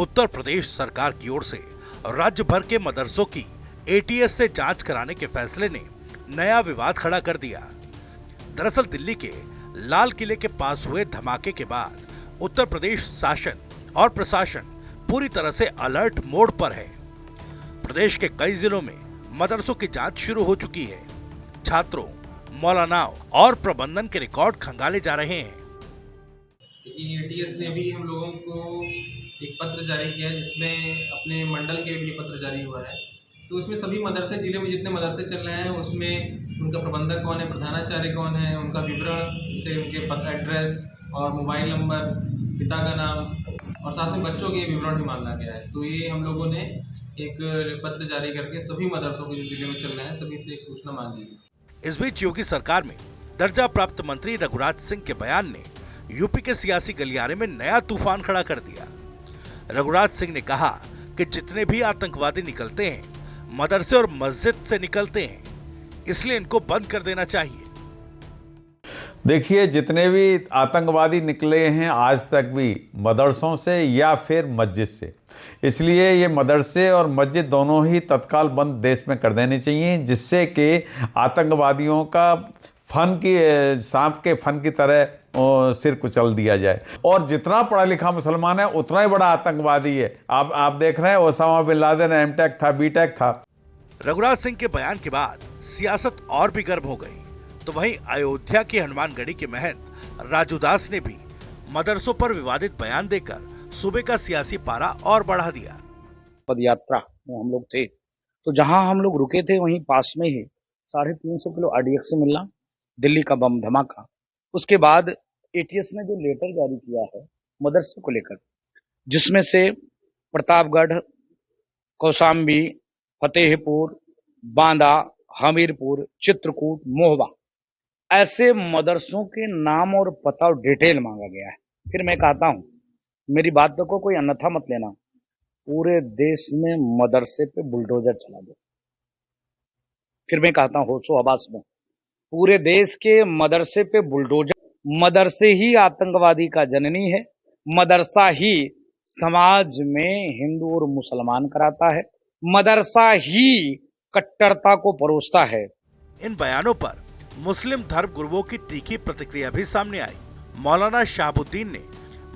उत्तर प्रदेश सरकार की ओर से राज्य भर के मदरसों की एटीएस से जांच कराने के फैसले ने नया विवाद खड़ा कर दिया। दरअसल दिल्ली के लाल किले के पास हुए धमाके के बाद उत्तर प्रदेश शासन और प्रशासन पूरी तरह से अलर्ट मोड पर है। प्रदेश के कई जिलों में मदरसों की जांच शुरू हो चुकी है। छात्रों, मौलानाओं और प्रबंधन के रिकॉर्ड खंगाले जा रहे हैं। एटीएस ने भी हम लोगों को एक पत्र जारी किया है, जिसमें अपने मंडल के लिए पत्र जारी हुआ है। तो उसमें सभी मदरसे, जिले में जितने मदरसे चल रहे हैं, उसमें उनका प्रबंधक कौन है, प्रधानाचार्य कौन है, उनका विवरण से उनके एड्रेस और मोबाइल नंबर, पिता का नाम और साथ में बच्चों के विवरण भी मांगा गया है। तो ये हम लोगों ने एक पत्र जारी करके सभी मदरसों के जो जिले में चल रहे हैं सभी से एक सूचना मांगी है। इस बीच योगी सरकार में दर्जा प्राप्त मंत्री रघुराज सिंह के बयान ने यूपी के सियासी गलियारे में नया तूफान खड़ा कर दिया। रघुराज सिंह ने कहा कि जितने भी आतंकवादी निकलते हैं मदरसे और मस्जिद से निकलते हैं, इसलिए इनको बंद कर देना चाहिए। देखिए, जितने भी आतंकवादी निकले हैं आज तक भी मदरसों से या फिर मस्जिद से, इसलिए ये मदरसे और मस्जिद दोनों ही तत्काल बंद देश में कर देने चाहिए, जिससे कि आतंकवादियों का सांप के फन की तरह सिर कुचल दिया जाए। और जितना पढ़ा लिखा मुसलमान है उतना ही बड़ा आतंकवादी है। आप देख रहे हैं, ओसामा बिन लादेन एमटेक था, बीटेक था। रघुराज सिंह के बयान के बाद सियासत और भी गर्म हो गई। तो वहीं अयोध्या के हनुमानगढ़ी के महंत राजू दास ने भी मदरसों पर विवादित बयान देकर सूबे का सियासी पारा और बढ़ा दिया। पद यात्रा में हम लोग थे, तो जहां हम लोग रुके थे वहीं पास में ही 350 किलो आरडीएक्स से मिलना, दिल्ली का बम धमाका। उसके बाद एटीएस ने जो लेटर जारी किया है मदरसे को लेकर, जिसमें से प्रतापगढ़, कौशाम्बी, फतेहपुर, बांदा, हमीरपुर, चित्रकूट, मोहबा, ऐसे मदरसों के नाम और पता और डिटेल मांगा गया है। फिर मैं कहता हूं, मेरी बात को कोई अन्यथा मत लेना, पूरे देश में मदरसे पे बुलडोजर चला दो। फिर मैं कहता हूं होशो हवास में, पूरे देश के मदरसे पे बुलडोजर। मदरसे ही आतंकवादी का जननी है। मदरसा ही समाज में हिंदू और मुसलमान कराता है। मदरसा ही कट्टरता को परोसता है। इन बयानों पर मुस्लिम धर्म गुरुओं की तीखी प्रतिक्रिया भी सामने आई। मौलाना शाहबुद्दीन ने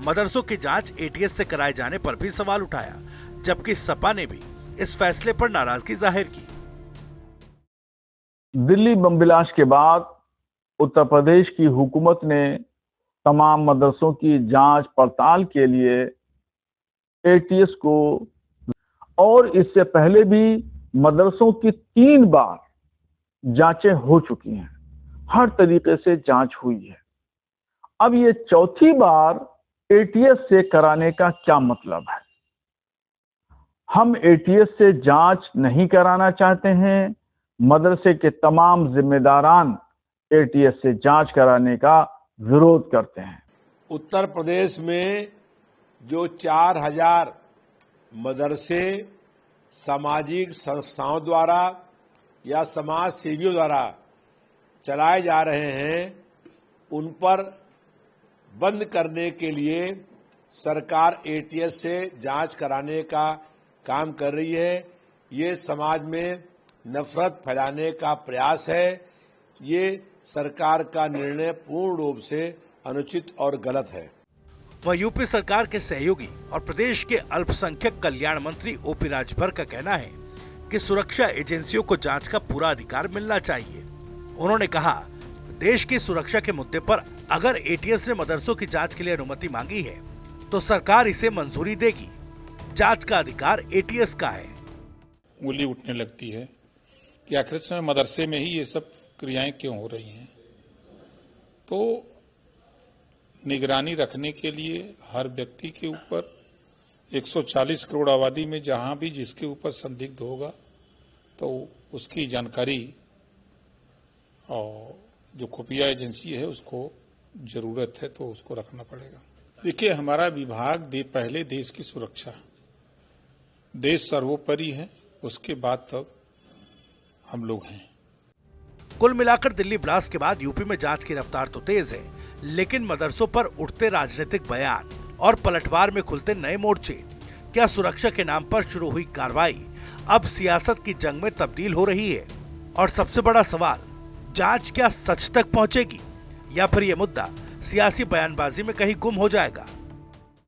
मदरसों की जांच एटीएस से कराए जाने पर भी सवाल उठाया, जबकि सपा ने भी इस फैसले पर नाराजगी जाहिर की। दिल्ली बम विलास के बाद उत्तर प्रदेश की हुकूमत ने तमाम मदरसों की जांच पड़ताल के लिए एटीएस को, और इससे पहले भी मदरसों की 3 बार जांचें हो चुकी हैं। हर तरीके से जांच हुई है। अब ये 4थी बार एटीएस से कराने का क्या मतलब है? हम एटीएस से जांच नहीं कराना चाहते हैं। मदरसे के तमाम जिम्मेदारान एटीएस से जांच कराने का विरोध करते हैं। उत्तर प्रदेश में जो 4000 मदरसे सामाजिक संस्थाओं द्वारा या समाज सेवियों द्वारा चलाए जा रहे हैं, उन पर बंद करने के लिए सरकार एटीएस से जांच कराने का काम कर रही है। ये समाज में नफरत फैलाने का प्रयास है। ये सरकार का निर्णय पूर्ण रूप से अनुचित और गलत है। वह यूपी सरकार के सहयोगी और प्रदेश के अल्पसंख्यक कल्याण मंत्री ओपी राजभर का कहना है कि सुरक्षा एजेंसियों को जांच का पूरा अधिकार मिलना चाहिए। उन्होंने कहा, देश की सुरक्षा के मुद्दे पर अगर एटीएस ने मदरसों की जांच के लिए अनुमति मांगी है तो सरकार इसे मंजूरी देगी। जांच का अधिकार एटीएस का है। उंगली उठने लगती है कि आखिर समय मदरसे में ही ये सब क्रियाएं क्यों हो रही हैं। तो निगरानी रखने के लिए हर व्यक्ति के ऊपर 140 करोड़ आबादी में जहां भी जिसके ऊपर संदिग्ध होगा तो उसकी जानकारी और जो खुफिया एजेंसी है उसको जरूरत है तो उसको रखना पड़ेगा। देखिए, हमारा विभाग पहले देश की सुरक्षा, देश सर्वोपरि है, उसके बाद तक हम लोग हैं। कुल मिलाकर दिल्ली ब्लास्ट के बाद यूपी में जांच की रफ्तार तो तेज है, लेकिन मदरसों पर उठते राजनीतिक बयान और पलटवार में खुलते नए मोर्चे क्या सुरक्षा के नाम पर शुरू हुई कार्रवाई अब सियासत की जंग में तब्दील हो रही है? और सबसे बड़ा सवाल, जांच क्या सच तक पहुंचेगी या फिर यह मुद्दा सियासी बयानबाजी में कहीं गुम हो जाएगा?